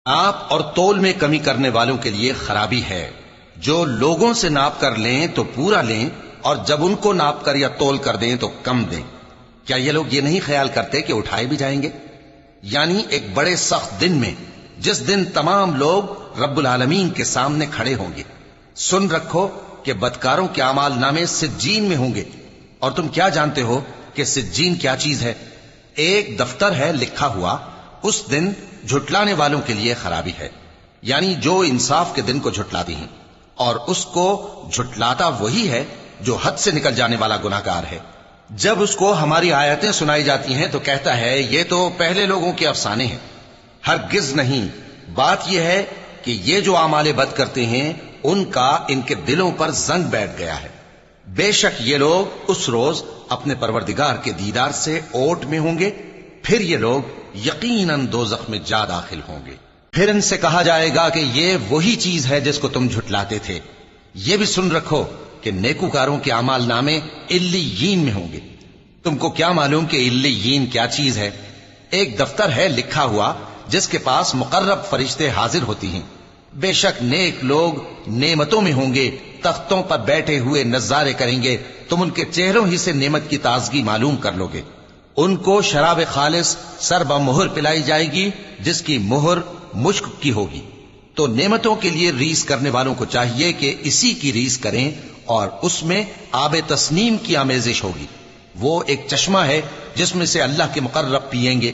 नाप और तोल में कमी करने वालों के लिए खराबी है। जो लोगों से नाप कर लें तो पूरा लें, और जब उनको नाप कर या तोल कर दें तो कम दें। क्या ये लोग ये नहीं ख्याल करते कि उठाए भी जाएंगे? यानी एक बड़े सख्त दिन में, जिस दिन तमाम लोग रब्बुल आलमीन के सामने खड़े होंगे। सुन रखो कि बदकारों के आमाल नामे सिज्जीन में होंगे। और तुम क्या जानते हो कि सिज्जीन क्या चीज है? एक दफ्तर है लिखा हुआ। उस दिन झुटलाने वालों के लिए खराबी है, यानी जो इंसाफ के दिन को झुटलाती हैं। और उसको झुटलाता वही है जो हद से निकल जाने वाला गुनाहगार है। जब उसको हमारी आयतें सुनाई जाती हैं तो कहता है ये तो पहले लोगों के अफसाने हैं। हरगिज नहीं, बात यह है कि ये जो आमाले बद करते हैं उनका इनके दिलों पर जंग बैठ गया है। बेशक ये लोग उस रोज अपने परवरदिगार के दीदार से ओट में होंगे, फिर ये लोग यकीनन दोज़ख में जा दाखिल होंगे। फिर इनसे कहा जाएगा कि ये वही चीज है जिसको तुम झुटलाते थे। ये भी सुन रखो कि नेकूकारों के अमाल नामे इल्लीयीन में होंगे। तुमको क्या मालूम कि इल्लीयीन क्या चीज है? एक दफ्तर है लिखा हुआ जिसके पास मुकर्रब फरिश्ते हाजिर होती हैं। बेशक नेक लोग नेमतों में होंगे, तख्तों पर बैठे हुए नजारे करेंगे। तुम उनके चेहरों ही से नेमत की ताजगी मालूम कर लोगे। उनको शराब खालिस सर बमुहर पिलाई जाएगी, जिसकी मुहर मुश्क की होगी। तो नेमतों के लिए रीस करने वालों को चाहिए कि इसी की रीस करें, और उसमें आबे तस्नीम की आमेजिश होगी। वो एक चश्मा है जिसमें से अल्लाह के मुकर्रब पिएंगे।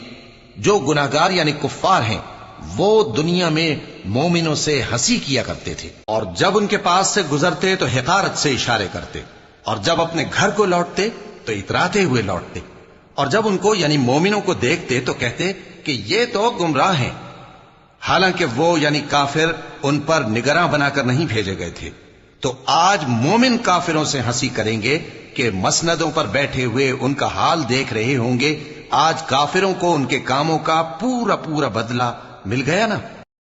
जो गुनाहगार यानी कुफ्फार हैं वो दुनिया में मोमिनों से हंसी किया करते थे, और जब उनके पास से गुजरते तो हिकारत से इशारे करते, और जब अपने घर को लौटते तो इतराते हुए लौटते। और जब उनको यानी मोमिनों को देखते तो कहते कि ये तो गुमराह हैं, हालांकि वो यानी काफिर उन पर निगरां बनाकर नहीं भेजे गए थे। तो आज मोमिन काफिरों से हंसी करेंगे कि मसनदों पर बैठे हुए उनका हाल देख रहे होंगे। आज काफिरों को उनके कामों का पूरा पूरा बदला मिल गया ना।